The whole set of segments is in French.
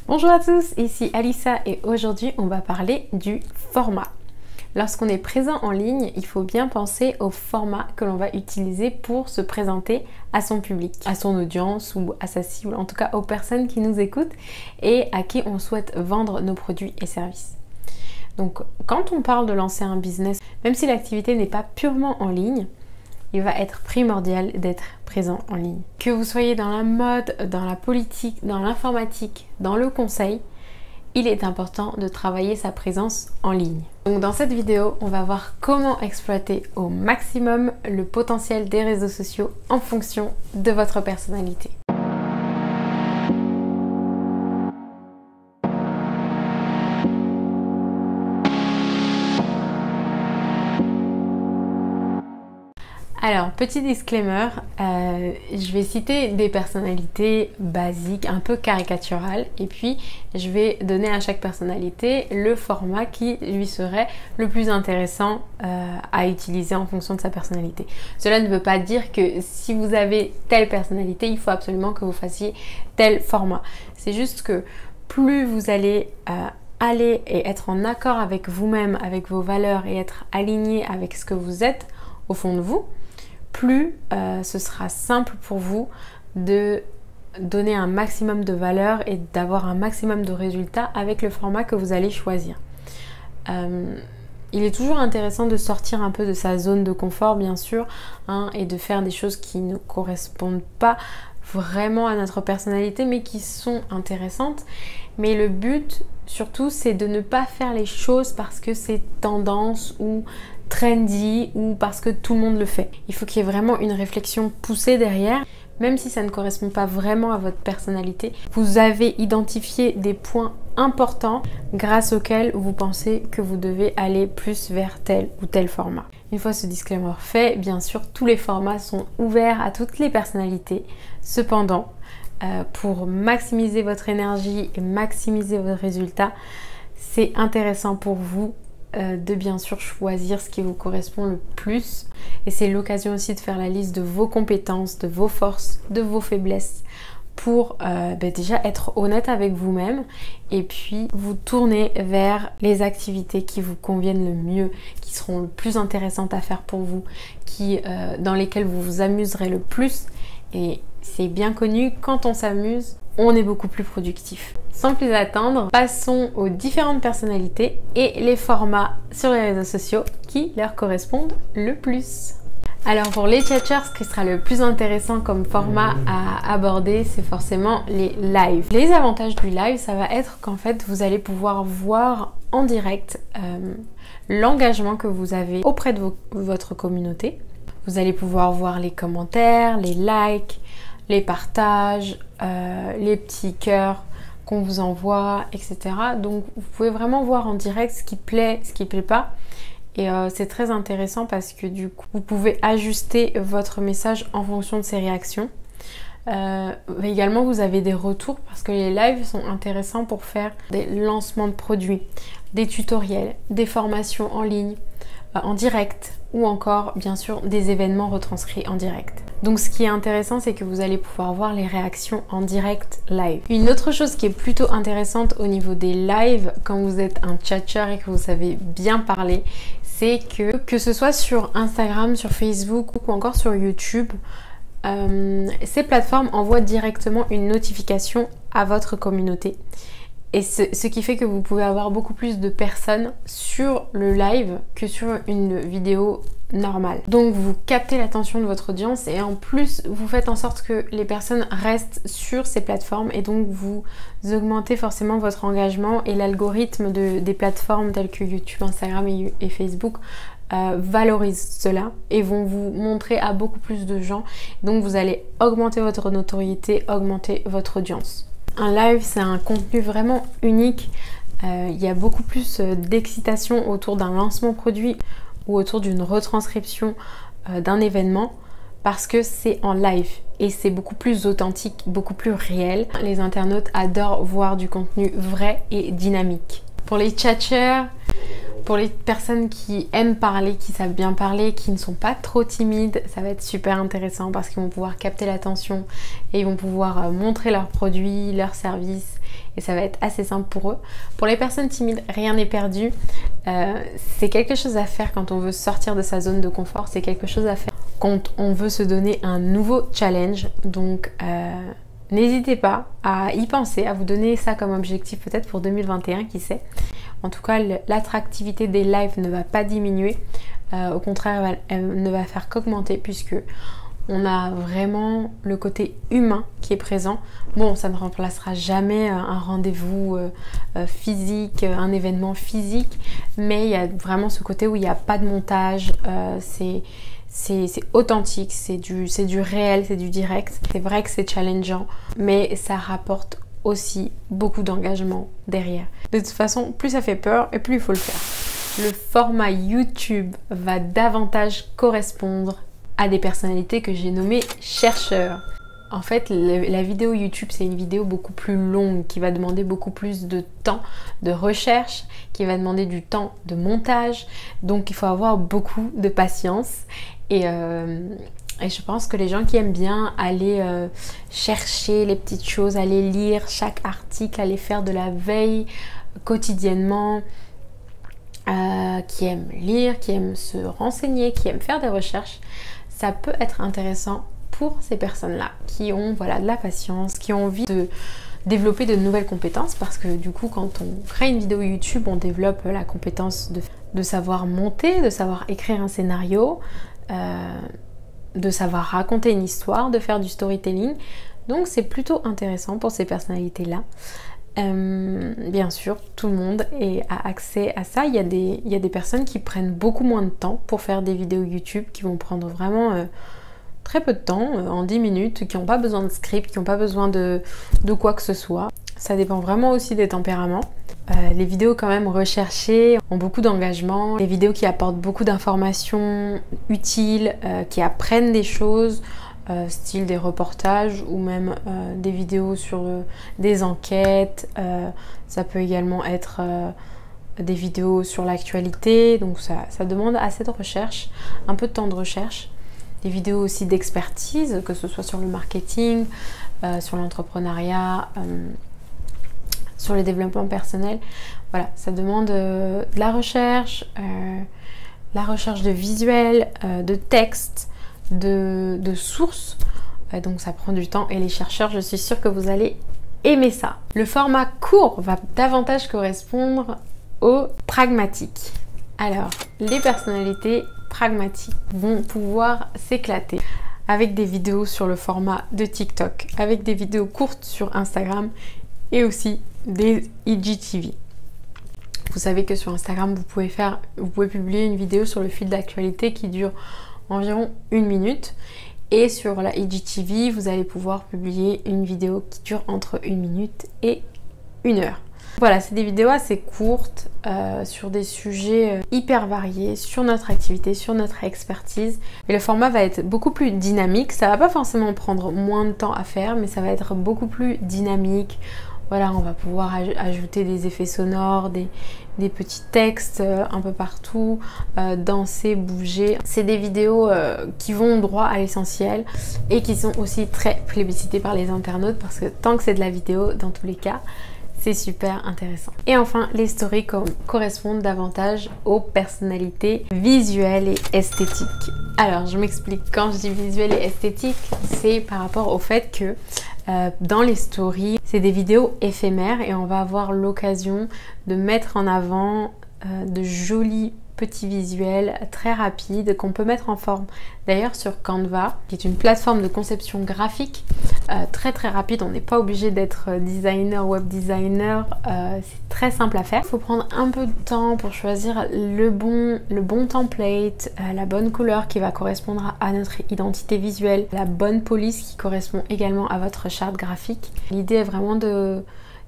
Bonjour à tous, ici Alissa et aujourd'hui on va parler du format. Lorsqu'on est présent en ligne, il faut bien penser au format que l'on va utiliser pour se présenter à son public, à son audience ou à sa cible, en tout cas aux personnes qui nous écoutent et à qui on souhaite vendre nos produits et services. Donc quand on parle de lancer un business, même si l'activité n'est pas purement en ligne, il va être primordial d'être présent en ligne. Que vous soyez dans la mode, dans la politique, dans l'informatique, dans le conseil, il est important de travailler sa présence en ligne. Donc dans cette vidéo, on va voir comment exploiter au maximum le potentiel des réseaux sociaux en fonction de votre personnalité. Alors, petit disclaimer, je vais citer des personnalités basiques, un peu caricaturales, et puis je vais donner à chaque personnalité le format qui lui serait le plus intéressant à utiliser en fonction de sa personnalité. Cela ne veut pas dire que si vous avez telle personnalité, il faut absolument que vous fassiez tel format. C'est juste que plus vous allez aller et être en accord avec vous-même, avec vos valeurs et être aligné avec ce que vous êtes au fond de vous, plus ce sera simple pour vous de donner un maximum de valeur et d'avoir un maximum de résultats avec le format que vous allez choisir. Il est toujours intéressant de sortir un peu de sa zone de confort, bien sûr, et de faire des choses qui ne correspondent pas vraiment à notre personnalité, mais qui sont intéressantes. Mais le but, surtout, c'est de ne pas faire les choses parce que c'est tendance ou trendy ou parce que tout le monde le fait. Il faut qu'il y ait vraiment une réflexion poussée derrière. Même si ça ne correspond pas vraiment à votre personnalité, vous avez identifié des points importants grâce auxquels vous pensez que vous devez aller plus vers tel ou tel format. Une fois ce disclaimer fait, bien sûr, tous les formats sont ouverts à toutes les personnalités. Cependant, pour maximiser votre énergie et maximiser vos résultats, c'est intéressant pour vous de bien sûr choisir ce qui vous correspond le plus, et c'est l'occasion aussi de faire la liste de vos compétences, de vos forces, de vos faiblesses pour déjà être honnête avec vous-même et puis vous tourner vers les activités qui vous conviennent le mieux, qui seront le plus intéressantes à faire pour vous, dans lesquelles vous vous amuserez le plus. Et c'est bien connu, quand on s'amuse, on est beaucoup plus productif. Sans plus attendre, passons aux différentes personnalités et les formats sur les réseaux sociaux qui leur correspondent le plus. Alors pour les tchatchers, ce qui sera le plus intéressant comme format à aborder, c'est forcément les lives. Les avantages du live, ça va être qu'en fait, vous allez pouvoir voir en direct l'engagement que vous avez auprès de votre communauté. Vous allez pouvoir voir les commentaires, les likes, les partages, les petits cœurs qu'on vous envoie, etc. Donc vous pouvez vraiment voir en direct ce qui plaît, ce qui plaît pas. Et c'est très intéressant parce que du coup, vous pouvez ajuster votre message en fonction de ses réactions. Également, vous avez des retours parce que les lives sont intéressants pour faire des lancements de produits, des tutoriels, des formations en ligne, en direct, ou encore bien sûr des événements retranscrits en direct. Donc ce qui est intéressant, c'est que vous allez pouvoir voir les réactions en direct live. Une autre chose qui est plutôt intéressante au niveau des lives, quand vous êtes un tchatcher et que vous savez bien parler, c'est que ce soit sur Instagram, sur Facebook ou encore sur YouTube, ces plateformes envoient directement une notification à votre communauté. Et ce qui fait que vous pouvez avoir beaucoup plus de personnes sur le live que sur une vidéo normale. Donc vous captez l'attention de votre audience et en plus vous faites en sorte que les personnes restent sur ces plateformes et donc vous augmentez forcément votre engagement, et l'algorithme des plateformes telles que YouTube, Instagram et Facebook valorisent cela et vont vous montrer à beaucoup plus de gens. Donc vous allez augmenter votre notoriété, augmenter votre audience. Un live, c'est un contenu vraiment unique. Il y a beaucoup plus d'excitation autour d'un lancement produit ou autour d'une retranscription d'un événement parce que c'est en live et c'est beaucoup plus authentique, beaucoup plus réel. Les internautes adorent voir du contenu vrai et dynamique. Pour les tchatchers, Pour les personnes qui aiment parler, qui savent bien parler, qui ne sont pas trop timides, ça va être super intéressant parce qu'ils vont pouvoir capter l'attention et ils vont pouvoir montrer leurs produits, leurs services et ça va être assez simple pour eux. Pour les personnes timides, rien n'est perdu. C'est quelque chose à faire quand on veut sortir de sa zone de confort, c'est quelque chose à faire quand on veut se donner un nouveau challenge. Donc n'hésitez pas à y penser, à vous donner ça comme objectif peut-être pour 2021, qui sait. En tout cas, l'attractivité des lives ne va pas diminuer. Au contraire, elle ne va faire qu'augmenter puisque on a vraiment le côté humain qui est présent. Bon, ça ne remplacera jamais un rendez-vous physique, un événement physique, mais il y a vraiment ce côté où il n'y a pas de montage, c'est authentique, c'est du réel, c'est du direct. C'est vrai que c'est challengeant, mais ça rapporte aussi beaucoup d'engagement derrière. De toute façon, plus ça fait peur et plus il faut le faire. Le format YouTube va davantage correspondre à des personnalités que j'ai nommées chercheurs. En fait, la vidéo YouTube, c'est une vidéo beaucoup plus longue qui va demander beaucoup plus de temps de recherche, qui va demander du temps de montage. Donc, il faut avoir beaucoup de patience. Et je pense que les gens qui aiment bien aller chercher les petites choses, aller lire chaque article, aller faire de la veille quotidiennement, qui aiment lire, qui aiment se renseigner, qui aiment faire des recherches, ça peut être intéressant pour ces personnes-là qui ont de la patience, qui ont envie de développer de nouvelles compétences, parce que du coup quand on crée une vidéo YouTube, on développe la compétence de savoir monter, de savoir écrire un scénario, de savoir raconter une histoire, de faire du storytelling. Donc c'est plutôt intéressant pour ces personnalités-là. Bien sûr, tout le monde a accès à ça. Il y a des personnes qui prennent beaucoup moins de temps pour faire des vidéos YouTube, qui vont prendre vraiment très peu de temps, en 10 minutes, qui n'ont pas besoin de script, qui n'ont pas besoin de quoi que ce soit. Ça dépend vraiment aussi des tempéraments. Les vidéos quand même recherchées ont beaucoup d'engagement. Les vidéos qui apportent beaucoup d'informations utiles, qui apprennent des choses, style des reportages ou même des vidéos sur des enquêtes. Ça peut également être des vidéos sur l'actualité. Donc ça demande assez de recherche, un peu de temps de recherche. Des vidéos aussi d'expertise, que ce soit sur le marketing, sur l'entrepreneuriat, sur le développement personnel. Voilà, ça demande de la recherche de visuels, de textes, de sources. Donc ça prend du temps et les chercheurs, je suis sûre que vous allez aimer ça. Le format court va davantage correspondre aux pragmatiques. Alors, les personnalités pragmatiques vont pouvoir s'éclater avec des vidéos sur le format de TikTok, avec des vidéos courtes sur Instagram et aussi des IGTV. Vous savez que sur Instagram, vous pouvez publier une vidéo sur le fil d'actualité qui dure environ 1 minute. Et sur la IGTV, vous allez pouvoir publier une vidéo qui dure entre 1 minute et 1 heure. Voilà, c'est des vidéos assez courtes sur des sujets hyper variés, sur notre activité, sur notre expertise. Et le format va être beaucoup plus dynamique. Ça va pas forcément prendre moins de temps à faire, mais ça va être beaucoup plus dynamique. Voilà, on va pouvoir ajouter des effets sonores, des petits textes un peu partout, danser, bouger. C'est des vidéos qui vont droit à l'essentiel et qui sont aussi très plébiscitées par les internautes parce que tant que c'est de la vidéo, dans tous les cas, c'est super intéressant. Et enfin, les stories correspondent davantage aux personnalités visuelles et esthétiques. Alors, je m'explique. Quand je dis visuel et esthétique, c'est par rapport au fait que dans les stories, c'est des vidéos éphémères et on va avoir l'occasion de mettre en avant de jolis petits visuels très rapides qu'on peut mettre en forme. D'ailleurs sur Canva, qui est une plateforme de conception graphique très rapide, on n'est pas obligé d'être designer, web designer, c'est très simple à faire. Il faut prendre un peu de temps pour choisir le bon template, la bonne couleur qui va correspondre à notre identité visuelle, la bonne police qui correspond également à votre charte graphique. L'idée est vraiment de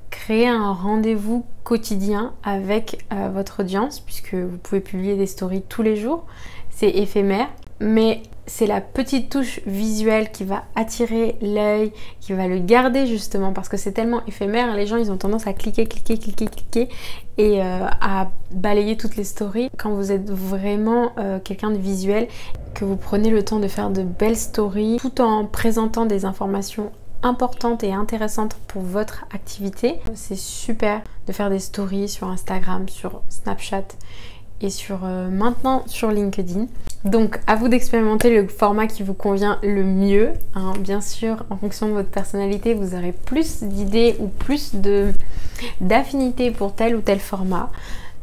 créer un rendez-vous quotidien avec votre audience puisque vous pouvez publier des stories tous les jours. C'est éphémère, mais c'est la petite touche visuelle qui va attirer l'œil, qui va le garder justement parce que c'est tellement éphémère. Les gens, ils ont tendance à cliquer et à balayer toutes les stories. Quand vous êtes vraiment quelqu'un de visuel, que vous prenez le temps de faire de belles stories tout en présentant des informations importantes et intéressantes pour votre activité, c'est super de faire des stories sur Instagram, sur Snapchat et maintenant sur LinkedIn. Donc à vous d'expérimenter le format qui vous convient le mieux, hein. Bien sûr, en fonction de votre personnalité, vous aurez plus d'idées ou plus d'affinité pour tel ou tel format.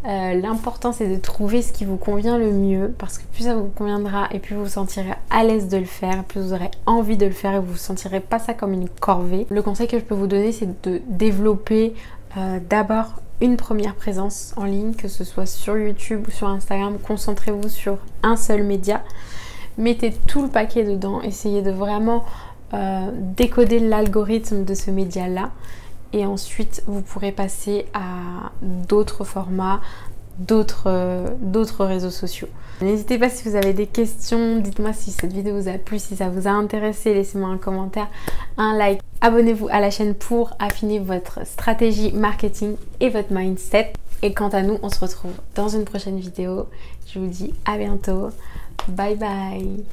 L'important c'est de trouver ce qui vous convient le mieux, parce que plus ça vous conviendra et plus vous vous sentirez à l'aise de le faire, plus vous aurez envie de le faire et vous ne sentirez pas ça comme une corvée. Le conseil que je peux vous donner, c'est de développer d'abord une première présence en ligne, que ce soit sur YouTube ou sur Instagram. Concentrez-vous sur un seul média, mettez tout le paquet dedans, essayez de vraiment décoder l'algorithme de ce média là, et ensuite vous pourrez passer à d'autres formats, d'autres réseaux sociaux. N'hésitez pas, si vous avez des questions, dites-moi si cette vidéo vous a plu, si ça vous a intéressé, laissez-moi un commentaire, un like. Abonnez-vous à la chaîne pour affiner votre stratégie marketing et votre mindset. Et quant à nous, on se retrouve dans une prochaine vidéo. Je vous dis à bientôt. Bye bye.